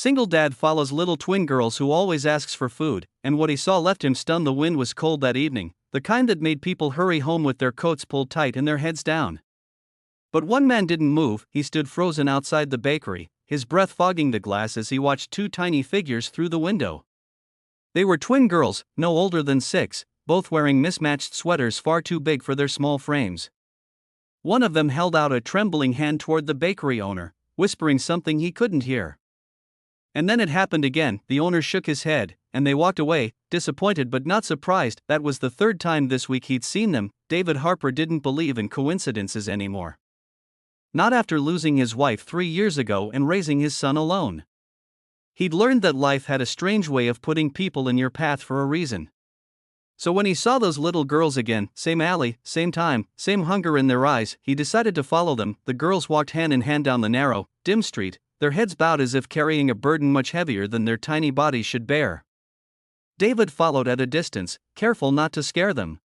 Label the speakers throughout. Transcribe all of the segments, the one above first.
Speaker 1: Single dad follows little twin girls who always asks for food, and what he saw left him stunned. The wind was cold that evening, the kind that made people hurry home with their coats pulled tight and their heads down. But one man didn't move. He stood frozen outside the bakery, his breath fogging the glass as he watched two tiny figures through the window. They were twin girls, no older than 6, both wearing mismatched sweaters far too big for their small frames. One of them held out a trembling hand toward the bakery owner, whispering something he couldn't hear. And then it happened again. The owner shook his head, and they walked away, disappointed but not surprised. That was the third time this week he'd seen them. David Harper didn't believe in coincidences anymore. Not after losing his wife 3 years ago and raising his son alone. He'd learned that life had a strange way of putting people in your path for a reason. So when he saw those little girls again, same alley, same time, same hunger in their eyes, he decided to follow them. The girls walked hand in hand down the narrow, dim street, their heads bowed as if carrying a burden much heavier than their tiny bodies should bear. David followed at a distance, careful not to scare them.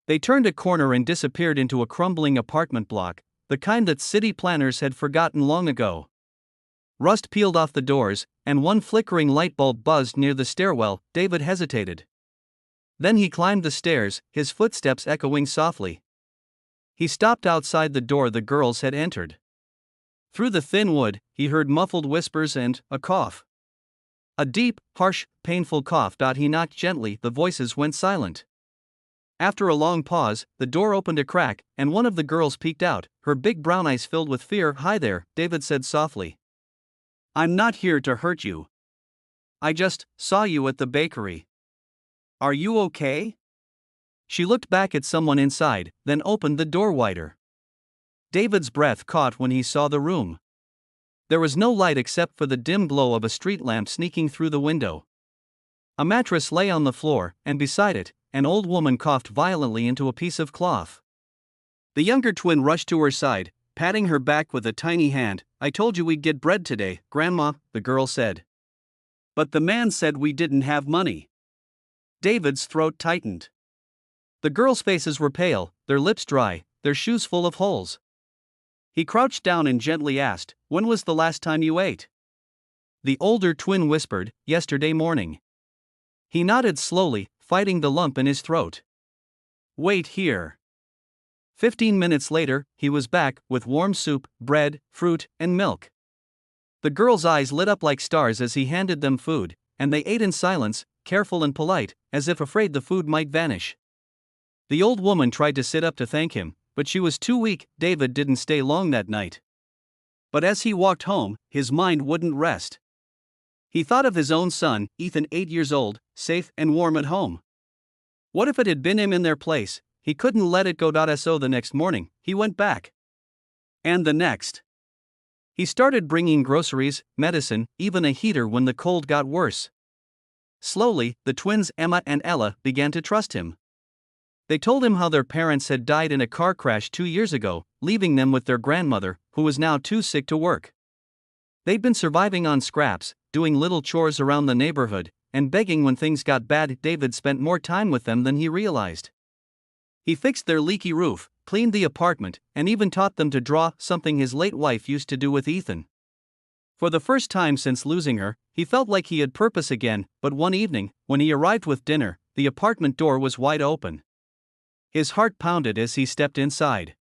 Speaker 1: They turned a corner and disappeared into a crumbling apartment block, the kind that city planners had forgotten long ago. Rust peeled off the doors, and one flickering light bulb buzzed near the stairwell. David hesitated. Then he climbed the stairs, his footsteps echoing softly. He stopped outside the door the girls had entered. Through the thin wood, he heard muffled whispers and a cough. A deep, harsh, painful cough. He knocked gently. The voices went silent. After a long pause, the door opened a crack, and one of the girls peeked out, her big brown eyes filled with fear. "Hi there," David said softly. "I'm not here to hurt you. I just saw you at the bakery. Are you okay?" She looked back at someone inside, then opened the door wider. David's breath caught when he saw the room. There was no light except for the dim glow of a street lamp sneaking through the window. A mattress lay on the floor, and beside it, an old woman coughed violently into a piece of cloth. The younger twin rushed to her side, patting her back with a tiny hand. "I told you we'd get bread today, Grandma," the girl said. "But the man said we didn't have money." David's throat tightened. The girls' faces were pale, their lips dry, their shoes full of holes. He crouched down and gently asked, "When was the last time you ate?" The older twin whispered, "Yesterday morning." He nodded slowly, fighting the lump in his throat. "Wait here." 15 minutes later, he was back, with warm soup, bread, fruit, and milk. The girls' eyes lit up like stars as he handed them food, and they ate in silence, careful and polite, as if afraid the food might vanish. The old woman tried to sit up to thank him, but she was too weak. David didn't stay long that night. But as he walked home, his mind wouldn't rest. He thought of his own son, Ethan, 8 years old, safe and warm at home. What if it had been him in their place? He couldn't let it go. So the next morning, he went back. And the next. He started bringing groceries, medicine, even a heater when the cold got worse. Slowly, the twins Emma and Ella began to trust him. They told him how their parents had died in a car crash 2 years ago, leaving them with their grandmother, who was now too sick to work. They'd been surviving on scraps, doing little chores around the neighborhood, and begging when things got bad. David spent more time with them than he realized. He fixed their leaky roof, cleaned the apartment, and even taught them to draw, something his late wife used to do with Ethan. For the first time since losing her, he felt like he had purpose again. But one evening, when he arrived with dinner, the apartment door was wide open. His heart pounded as he stepped inside.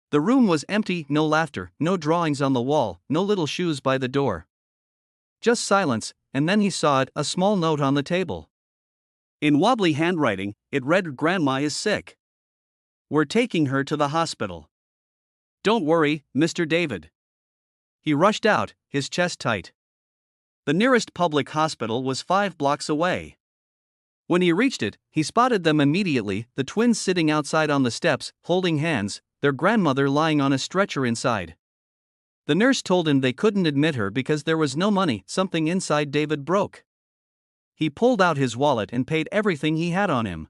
Speaker 1: The room was empty, no laughter, no drawings on the wall, no little shoes by the door. Just silence, and then he saw it, a small note on the table. In wobbly handwriting, it read, "Grandma is sick. We're taking her to the hospital. Don't worry, Mr. David." He rushed out, his chest tight. The nearest public hospital was 5 blocks away. When he reached it, he spotted them immediately, the twins sitting outside on the steps, holding hands, their grandmother lying on a stretcher inside. The nurse told him they couldn't admit her because there was no money. Something inside David broke. He pulled out his wallet and paid everything he had on him.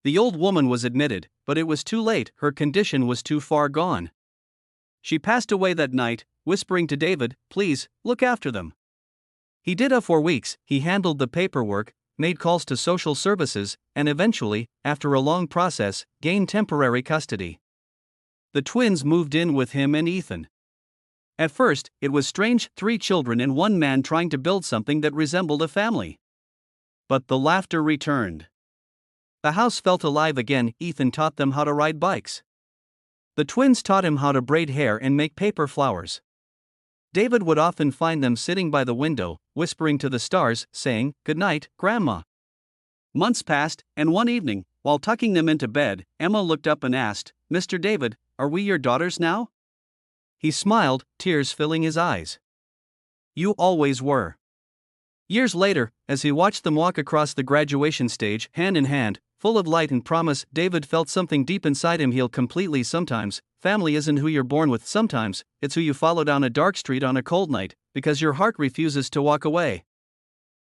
Speaker 1: The old woman was admitted, but it was too late. Her condition was too far gone. She passed away that night, whispering to David, "Please, look after them." He did. For weeks, he handled the paperwork, made calls to social services, and eventually, after a long process, gained temporary custody. The twins moved in with him and Ethan. At first, it was strange, 3 children and 1 man trying to build something that resembled a family. But the laughter returned. The house felt alive again. Ethan taught them how to ride bikes. The twins taught him how to braid hair and make paper flowers. David would often find them sitting by the window, whispering to the stars, saying, "Good night, Grandma." Months passed, and one evening, while tucking them into bed, Emma looked up and asked, "Mr. David, are we your daughters now?" He smiled, tears filling his eyes. "You always were." Years later, as he watched them walk across the graduation stage, hand in hand, full of light and promise, David felt something deep inside him heal completely. Sometimes, family isn't who you're born with, sometimes, it's who you follow down a dark street on a cold night, because your heart refuses to walk away.